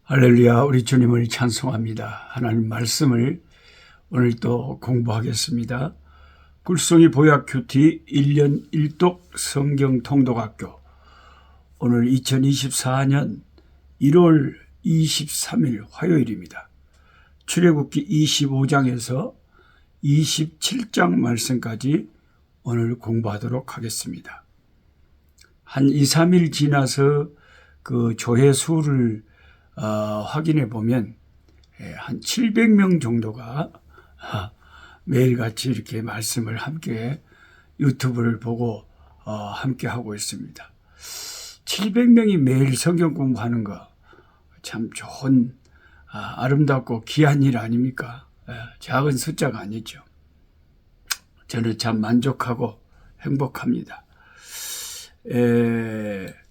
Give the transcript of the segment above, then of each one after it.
할렐루야, 우리 주님을 찬송합니다. 하나님 말씀을 오늘 또 공부하겠습니다. 굴송이 보약 큐티 1년 1독 성경 통독학교. 오늘 2024년 1월 23일 화요일입니다. 출애굽기 25장에서 27장 말씀까지 오늘 공부하도록 하겠습니다. 한 2, 3일 지나서 그 조회수를 확인해 보면 한 700명 정도가 매일같이 이렇게 말씀을 함께 유튜브를 보고 함께 하고 있습니다. 700명이 매일 성경 공부하는 거 참 좋은 아름답고 귀한 일 아닙니까? 작은 숫자가 아니죠. 저는 참 만족하고 행복합니다.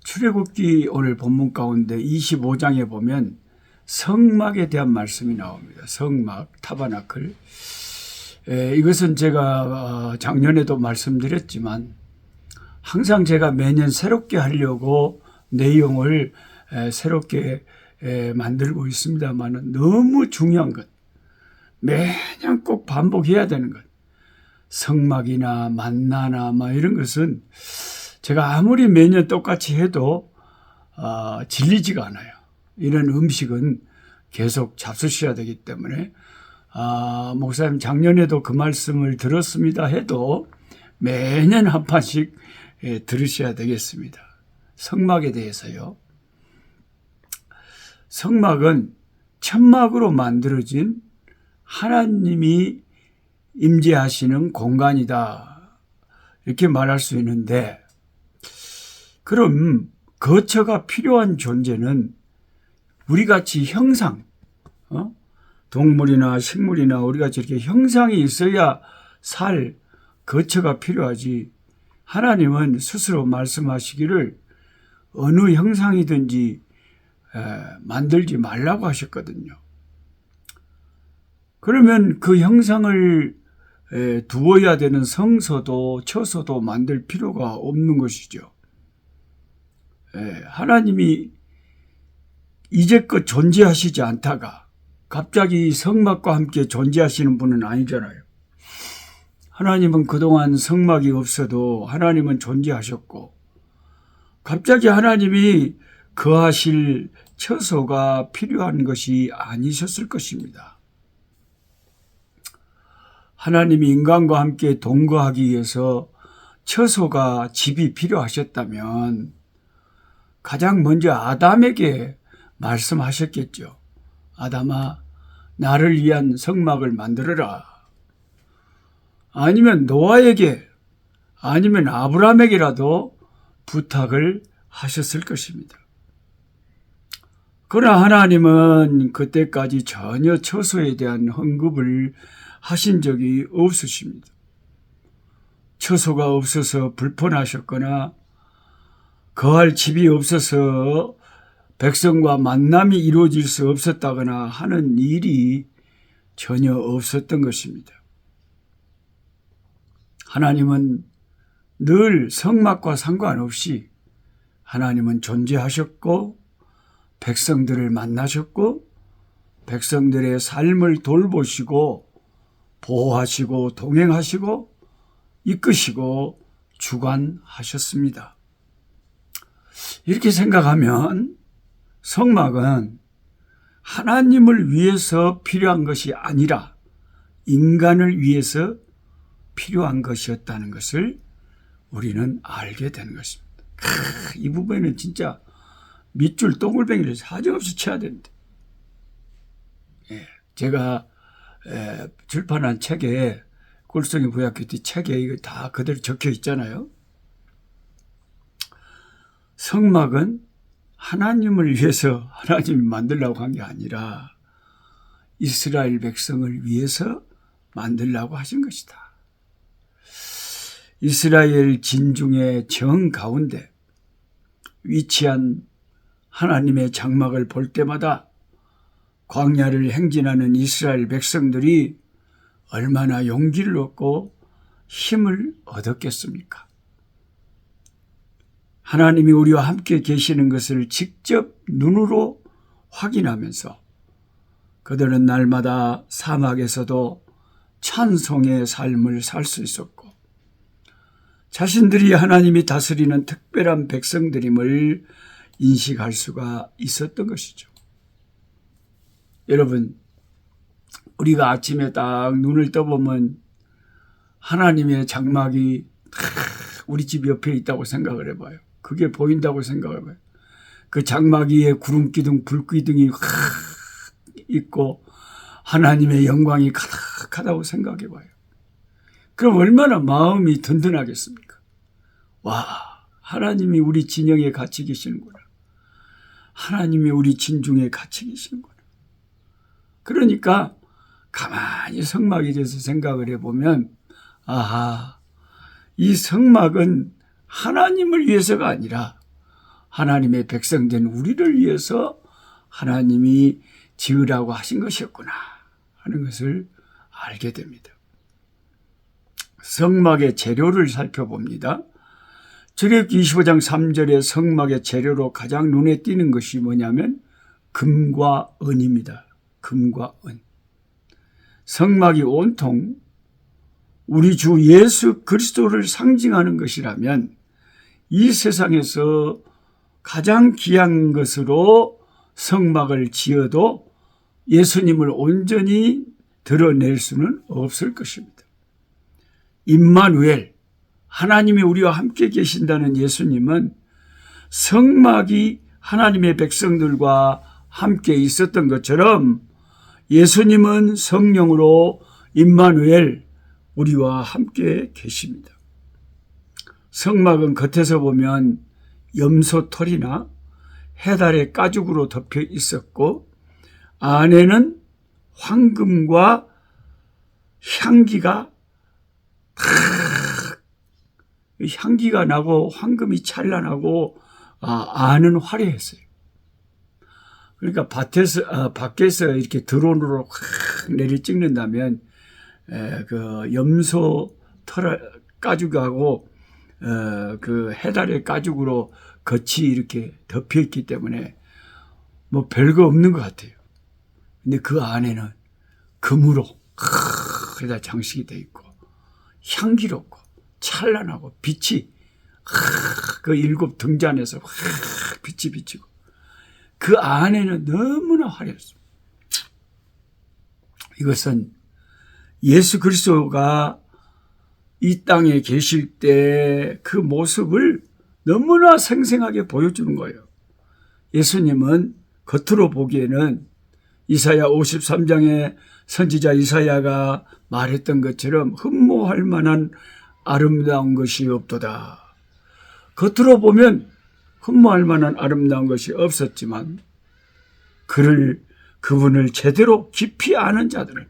출애굽기 오늘 본문 가운데 25장에 보면 성막에 대한 말씀이 나옵니다. 성막, 타버나클. 이것은 제가 작년에도 말씀드렸지만 항상 제가 매년 새롭게 하려고 내용을 새롭게 만들고 있습니다만 너무 중요한 것, 매년 꼭 반복해야 되는 것, 성막이나 만나나 이런 것은 제가 아무리 매년 똑같이 해도 질리지가 않아요. 이런 음식은 계속 잡수셔야 되기 때문에 목사님 작년에도 그 말씀을 들었습니다 해도 매년 한 판씩 들으셔야 되겠습니다. 성막에 대해서요. 성막은 천막으로 만들어진 하나님이 임재하시는 공간이다, 이렇게 말할 수 있는데, 그럼 거처가 필요한 존재는 우리같이 형상, 동물이나 식물이나 우리같이 이렇게 형상이 있어야 살 거처가 필요하지, 하나님은 스스로 말씀하시기를 어느 형상이든지 만들지 말라고 하셨거든요. 그러면 그 형상을 두어야 되는 성소도 처소도 만들 필요가 없는 것이죠. 하나님이 이제껏 존재하시지 않다가 갑자기 성막과 함께 존재하시는 분은 아니잖아요. 하나님은 그동안 성막이 없어도 하나님은 존재하셨고, 갑자기 하나님이 거하실 처소가 필요한 것이 아니셨을 것입니다. 하나님이 인간과 함께 동거하기 위해서 처소가, 집이 필요하셨다면 가장 먼저 아담에게 말씀하셨겠죠. 아담아, 나를 위한 성막을 만들어라. 아니면 노아에게, 아니면 아브라함에게라도 부탁을 하셨을 것입니다. 그러나 하나님은 그때까지 전혀 처소에 대한 언급을 하신 적이 없으십니다. 처소가 없어서 불편하셨거나 거할 집이 없어서 백성과 만남이 이루어질 수 없었다거나 하는 일이 전혀 없었던 것입니다. 하나님은 늘 성막과 상관없이 하나님은 존재하셨고, 백성들을 만나셨고, 백성들의 삶을 돌보시고 보호하시고 동행하시고 이끄시고 주관하셨습니다. 이렇게 생각하면 성막은 하나님을 위해서 필요한 것이 아니라 인간을 위해서 필요한 것이었다는 것을 우리는 알게 되는 것입니다. 이 부분에는 진짜 밑줄 동글뱅이를 사정없이 쳐야 되는데, 제가 출판한 책에, 굴송이 보약 큐티 책에 이거 다 그대로 적혀 있잖아요. 성막은 하나님을 위해서 하나님이 만들려고 한 게 아니라 이스라엘 백성을 위해서 만들려고 하신 것이다. 이스라엘 진중의 정 가운데 위치한 하나님의 장막을 볼 때마다 광야를 행진하는 이스라엘 백성들이 얼마나 용기를 얻고 힘을 얻었겠습니까? 하나님이 우리와 함께 계시는 것을 직접 눈으로 확인하면서 그들은 날마다 사막에서도 찬송의 삶을 살 수 있었고 자신들이 하나님이 다스리는 특별한 백성들임을 인식할 수가 있었던 것이죠. 여러분, 우리가 아침에 딱 눈을 떠보면 하나님의 장막이 우리 집 옆에 있다고 생각을 해봐요. 그게 보인다고 생각을 해봐요. 그 장막 위에 구름기둥, 불기둥이 있고 하나님의 영광이 가득하다고 생각해봐요. 그럼 얼마나 마음이 든든하겠습니까? 와, 하나님이 우리 진영에 같이 계시는구나. 하나님이 우리 진중에 같이 계시는구나. 그러니까 가만히 성막에 대해서 생각을 해보면 아하, 이 성막은 하나님을 위해서가 아니라 하나님의 백성된 우리를 위해서 하나님이 지으라고 하신 것이었구나 하는 것을 알게 됩니다. 성막의 재료를 살펴봅니다. 출애굽기 25장 3절에 성막의 재료로 가장 눈에 띄는 것이 뭐냐면 금과 은입니다. 금과 은. 성막이 온통 우리 주 예수 그리스도를 상징하는 것이라면 이 세상에서 가장 귀한 것으로 성막을 지어도 예수님을 온전히 드러낼 수는 없을 것입니다. 임마누엘, 하나님이 우리와 함께 계신다는 예수님은 성막이 하나님의 백성들과 함께 있었던 것처럼 예수님은 성령으로 임마누엘, 우리와 함께 계십니다. 성막은 겉에서 보면 염소털이나 해달의 가죽으로 덮여 있었고 안에는 황금과 향기가 나고 황금이 찬란하고 안은 화려했어요. 그러니까 밖에서 이렇게 드론으로 확 내리 찍는다면 그 염소 털 가죽하고 그 해달의 가죽으로 겉이 이렇게 덮여 있기 때문에 뭐 별거 없는 것 같아요. 근데 그 안에는 금으로 크다 장식이 되어 있고 향기롭고 찬란하고 빛이 그 일곱 등잔에서 빛이 비치고 그 안에는 너무나 화려했습니다. 이것은 예수 그리스도가 이 땅에 계실 때 그 모습을 너무나 생생하게 보여주는 거예요. 예수님은 겉으로 보기에는 이사야 53장의 선지자 이사야가 말했던 것처럼 흠모할 만한 아름다운 것이 없도다. 겉으로 보면 흠모할 만한 아름다운 것이 없었지만 그분을 제대로 깊이 아는 자들은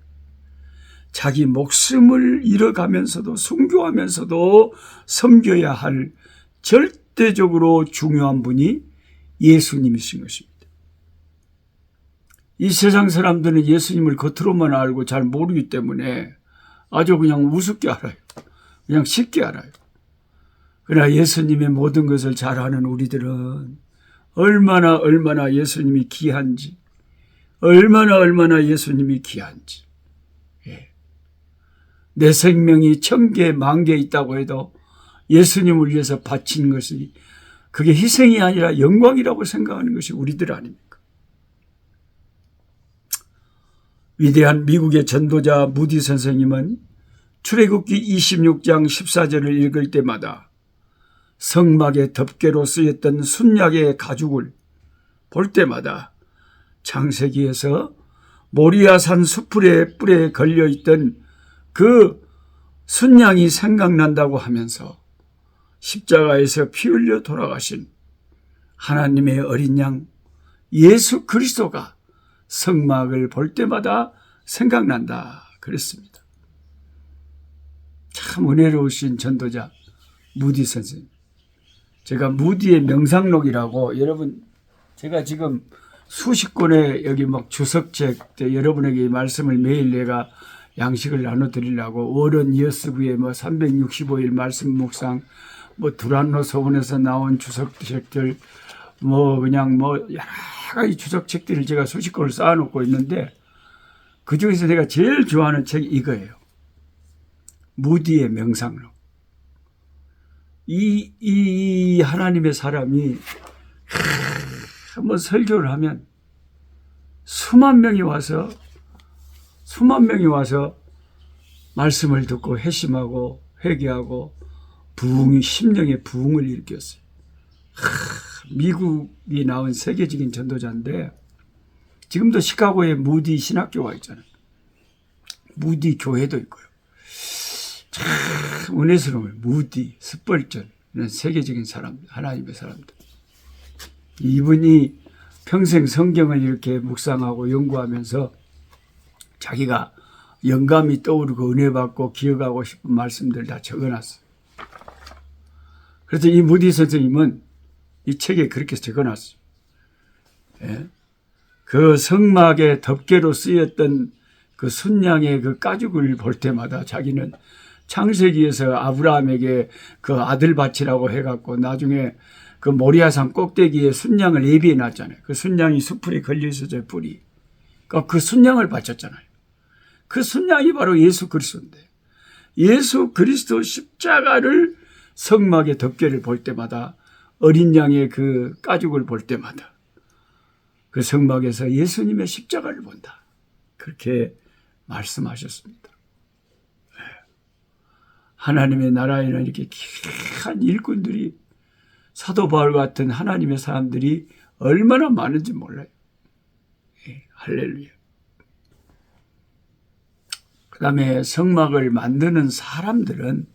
자기 목숨을 잃어가면서도 순교하면서도 섬겨야 할 절대적으로 중요한 분이 예수님이신 것입니다. 이 세상 사람들은 예수님을 겉으로만 알고 잘 모르기 때문에 아주 그냥 우습게 알아요. 그냥 쉽게 알아요. 그러나 예수님의 모든 것을 잘 아는 우리들은 얼마나 예수님이 귀한지, 얼마나 예수님이 귀한지. 내 생명이 1000개, 10,000개 있다고 해도 예수님을 위해서 바친 것이 그게 희생이 아니라 영광이라고 생각하는 것이 우리들 아닙니까? 위대한 미국의 전도자 무디 선생님은 출애굽기 26장 14절을 읽을 때마다 성막의 덮개로 쓰였던 순약의 가죽을 볼 때마다 창세기에서 모리아산 수풀의 뿔에 걸려있던 그 순양이 생각난다고 하면서 십자가에서 피 흘려 돌아가신 하나님의 어린 양 예수 그리스도가 성막을 볼 때마다 생각난다 그랬습니다. 참 은혜로우신 전도자 무디 선생님. 제가 무디의 명상록이라고 여러분 제가 지금 수십 권의 여기 막 주석책 때 여러분에게 이 말씀을 매일 내가 양식을 나눠드리려고 월원 여스부의 365일 말씀 묵상 두란노 서원에서 나온 주석책들 그냥 여러 가지 주석책들을 제가 수십 권을 쌓아놓고 있는데 그 중에서 내가 제일 좋아하는 책이 이거예요. 무디의 명상록. 이 하나님의 사람이 한번 설교를 하면 수만 명이 와서 말씀을 듣고 회심하고 회개하고 심령의 부흥을 일으켰어요. 미국이 나온 세계적인 전도자인데 지금도 시카고에 무디 신학교가 있잖아요. 무디 교회도 있고요. 참 은혜스러워요. 무디, 스펄전 이런 세계적인 사람들, 하나님의 사람들. 이분이 평생 성경을 이렇게 묵상하고 연구하면서 자기가 영감이 떠오르고 은혜 받고 기억하고 싶은 말씀들 다 적어놨어요. 그래서 이 무디 선생님은 이 책에 그렇게 적어놨어요. 예? 그 성막의 덮개로 쓰였던 그 순양의 그 가죽을 볼 때마다 자기는 창세기에서 아브라함에게 그 아들 바치라고 해갖고 나중에 그 모리아산 꼭대기에 순양을 예비해 놨잖아요. 그 순양이 수풀에 걸려 있어서 뿔이. 그러니까 그 순양을 바쳤잖아요. 그 순양이 바로 예수 그리스도인데 예수 그리스도 십자가를 성막의 덮개를 볼 때마다 어린 양의 그 가죽을 볼 때마다 그 성막에서 예수님의 십자가를 본다. 그렇게 말씀하셨습니다. 하나님의 나라에는 이렇게 귀한 일꾼들이 사도 바울 같은 하나님의 사람들이 얼마나 많은지 몰라요. 할렐루야. 그 다음에 성막을 만드는 사람들은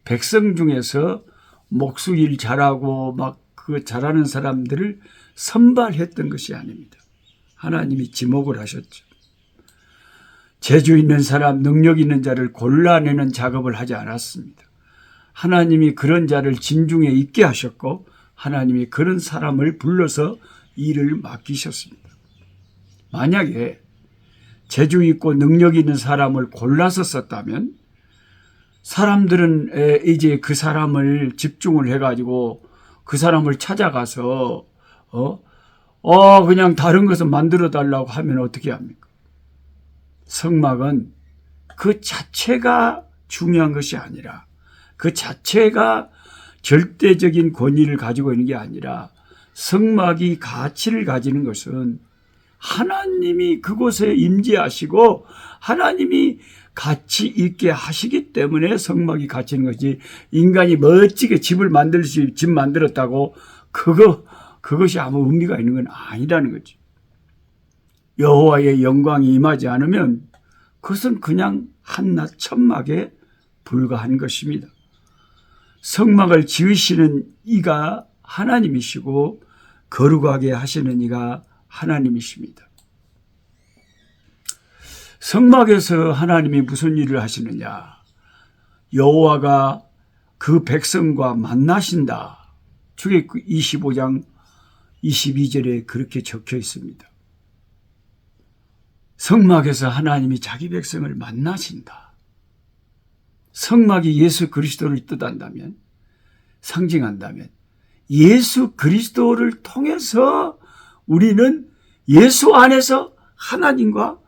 백성 중에서 목수일 잘하고 그 잘하는 사람들을 선발했던 것이 아닙니다. 하나님이 지목을 하셨죠. 재주 있는 사람, 능력 있는 자를 골라내는 작업을 하지 않았습니다. 하나님이 그런 자를 진중에 있게 하셨고 하나님이 그런 사람을 불러서 일을 맡기셨습니다. 만약에 재주 있고 능력 있는 사람을 골라서 썼다면 사람들은 이제 그 사람을 집중을 해가지고 그 사람을 찾아가서 그냥 다른 것을 만들어 달라고 하면 어떻게 합니까? 성막은 그 자체가 중요한 것이 아니라 그 자체가 절대적인 권위를 가지고 있는 게 아니라 성막이 가치를 가지는 것은 하나님이 그곳에 임재하시고 하나님이 가치 있게 하시기 때문에 성막이 가치 있는 것이 인간이 멋지게 집을 만들듯이 집 만들었다고 그것이 아무 의미가 있는 건 아니라는 거지. 여호와의 영광이 임하지 않으면 그것은 그냥 한낱 천막에 불과한 것입니다. 성막을 지으시는 이가 하나님이시고 거룩하게 하시는 이가 하나님이십니다. 성막에서 하나님이 무슨 일을 하시느냐? 여호와가 그 백성과 만나신다. 출애굽기 25장 22절에 그렇게 적혀 있습니다. 성막에서 하나님이 자기 백성을 만나신다. 성막이 예수 그리스도를 뜻한다면, 상징한다면 예수 그리스도를 통해서 우리는 예수 안에서 하나님과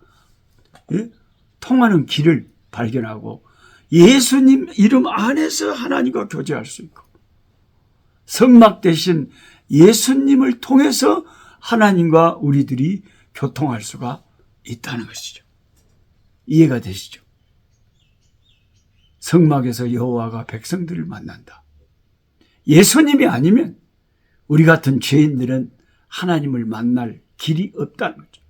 통하는 길을 발견하고 예수님 이름 안에서 하나님과 교제할 수 있고 성막 대신 예수님을 통해서 하나님과 우리들이 교통할 수가 있다는 것이죠. 이해가 되시죠? 성막에서 여호와가 백성들을 만난다. 예수님이 아니면 우리 같은 죄인들은 하나님을 만날 길이 없다는 거죠.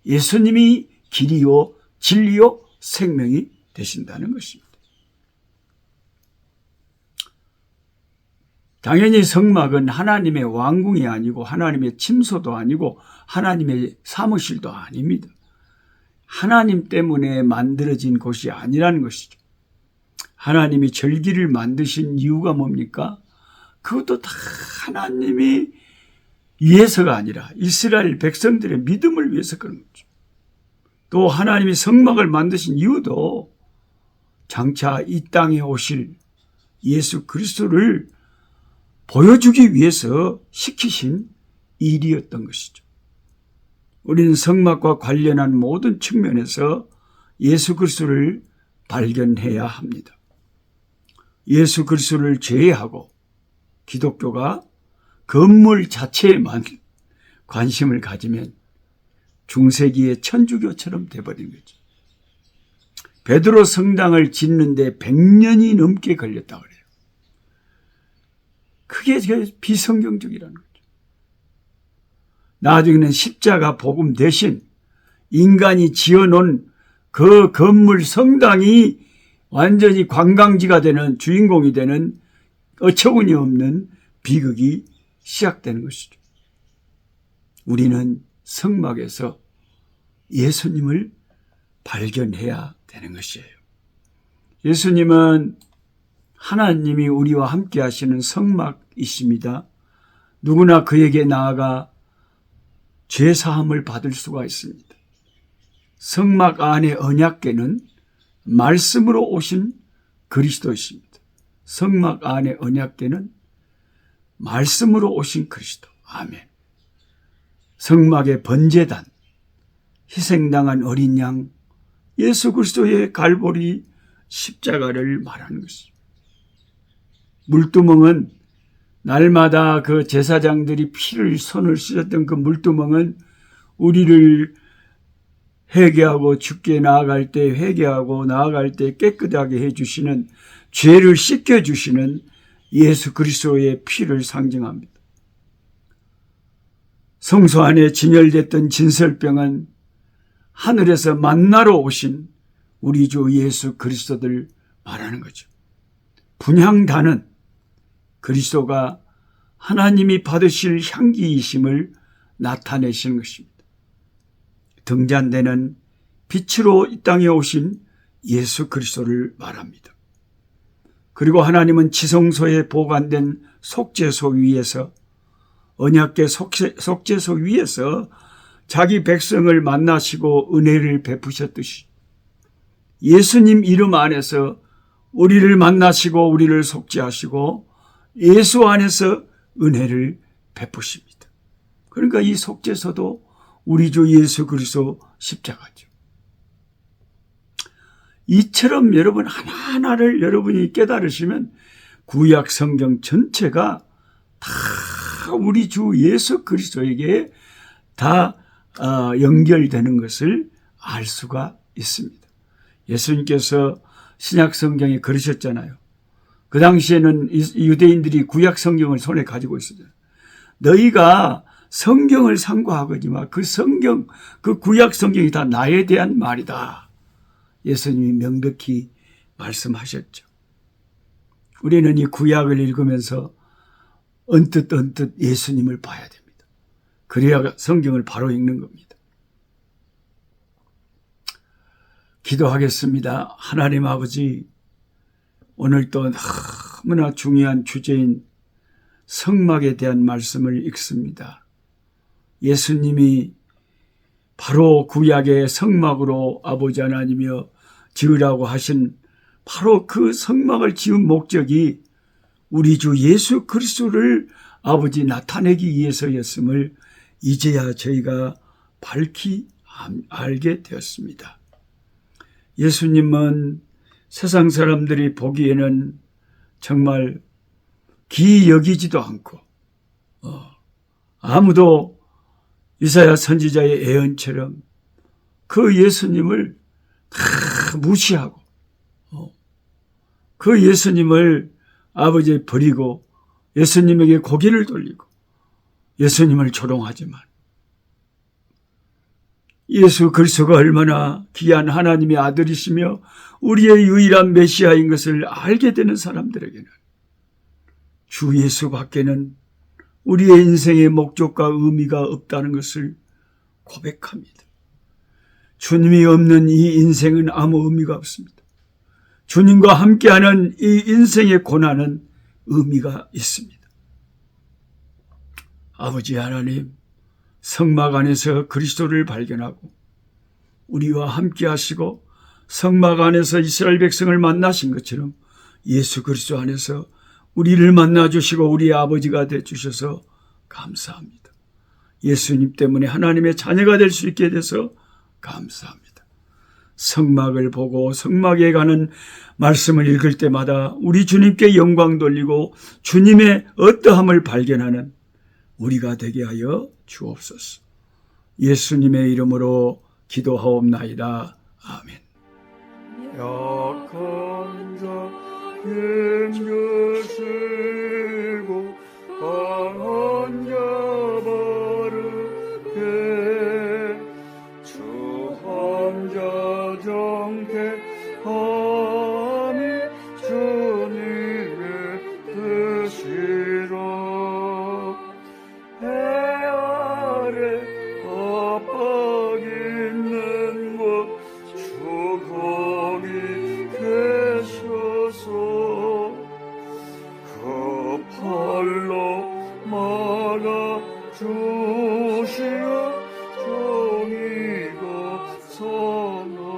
예수님이 길이요 진리요 생명이 되신다는 것입니다. 당연히 성막은 하나님의 왕궁이 아니고 하나님의 침소도 아니고 하나님의 사무실도 아닙니다. 하나님 때문에 만들어진 곳이 아니라는 것이죠. 하나님이 절기를 만드신 이유가 뭡니까? 그것도 다 하나님이 위해서가 아니라 이스라엘 백성들의 믿음을 위해서 그런 거죠. 또 하나님이 성막을 만드신 이유도 장차 이 땅에 오실 예수 그리스도를 보여주기 위해서 시키신 일이었던 것이죠. 우리는 성막과 관련한 모든 측면에서 예수 그리스도를 발견해야 합니다. 예수 그리스도를 제외하고 기독교가 건물 자체에만 관심을 가지면 중세기의 천주교처럼 돼버린 거죠. 베드로 성당을 짓는데 100년이 넘게 걸렸다고 그래요. 그게 비성경적이라는 거죠. 나중에는 십자가 복음 대신 인간이 지어놓은 그 건물 성당이 완전히 관광지가 되는, 주인공이 되는 어처구니 없는 비극이 시작되는 것이죠. 우리는 성막에서 예수님을 발견해야 되는 것이에요. 예수님은 하나님이 우리와 함께 하시는 성막이십니다. 누구나 그에게 나아가 죄사함을 받을 수가 있습니다. 성막 안의 언약궤는 말씀으로 오신 그리스도이십니다. 성막 안의 언약궤는 말씀으로 오신 그리스도. 아멘. 성막의 번제단, 희생당한 어린 양, 예수 그리스도의 갈보리 십자가를 말하는 것입니다. 물두멍은 날마다 그 제사장들이 피를 손을 씻었던 그 물두멍은 우리를 회개하고 죽게 나아갈 때 회개하고 나아갈 때 깨끗하게 해주시는, 죄를 씻겨주시는 예수 그리스도의 피를 상징합니다. 성소 안에 진열됐던 진설병은 하늘에서 만나러 오신 우리 주 예수 그리스도를 말하는 거죠. 분향단은 그리스도가 하나님이 받으실 향기이심을 나타내시는 것입니다. 등잔대는 빛으로 이 땅에 오신 예수 그리스도를 말합니다. 그리고 하나님은 지성소에 보관된 속죄소 위에서, 언약궤 속죄소 위에서 자기 백성을 만나시고 은혜를 베푸셨듯이 예수님 이름 안에서 우리를 만나시고 우리를 속죄하시고 예수 안에서 은혜를 베푸십니다. 그러니까 이 속죄소도 우리 주 예수 그리스도 십자가죠. 이처럼 여러분 하나하나를 여러분이 깨달으시면 구약 성경 전체가 다 우리 주 예수 그리스도에게 다 연결되는 것을 알 수가 있습니다. 예수님께서 신약 성경에 그러셨잖아요. 그 당시에는 유대인들이 구약 성경을 손에 가지고 있었잖아요. 너희가 성경을 상고하거니와 그 성경, 그 구약 성경이 다 나에 대한 말이다. 예수님이 명백히 말씀하셨죠. 우리는 이 구약을 읽으면서 언뜻 예수님을 봐야 됩니다. 그래야 성경을 바로 읽는 겁니다. 기도하겠습니다. 하나님 아버지, 오늘 또 너무나 중요한 주제인 성막에 대한 말씀을 읽습니다. 예수님이 바로 구약의 성막으로 아버지 하나님이여 지으라고 하신 바로 그 성막을 지은 목적이 우리 주 예수 그리스도를 아버지 나타내기 위해서였음을 이제야 저희가 밝히 알게 되었습니다. 예수님은 세상 사람들이 보기에는 정말 기이 여기지도 않고 아무도 이사야 선지자의 예언처럼 그 예수님을 다 무시하고 그 예수님을 아버지 버리고 예수님에게 고개를 돌리고 예수님을 조롱하지만 예수 그리스도가 얼마나 귀한 하나님의 아들이시며 우리의 유일한 메시아인 것을 알게 되는 사람들에게는 주 예수 밖에는 우리의 인생의 목적과 의미가 없다는 것을 고백합니다. 주님이 없는 이 인생은 아무 의미가 없습니다. 주님과 함께하는 이 인생의 고난은 의미가 있습니다. 아버지 하나님, 성막 안에서 그리스도를 발견하고 우리와 함께 하시고 성막 안에서 이스라엘 백성을 만나신 것처럼 예수 그리스도 안에서 우리를 만나주시고 우리의 아버지가 되주셔서 감사합니다. 예수님 때문에 하나님의 자녀가 될 수 있게 돼서 감사합니다. 성막을 보고 성막에 가는 말씀을 읽을 때마다 우리 주님께 영광 돌리고 주님의 어떠함을 발견하는 우리가 되게 하여 주옵소서. 예수님의 이름으로 기도하옵나이다. 아멘. 약한 자 힘주시고 강한 자 바르게 주한 자 정택함이 주님의 뜻이라. 해 아래 압박 있는 곳 주 거기 계셔서 그 팔로 막아 주시어 정의가 선하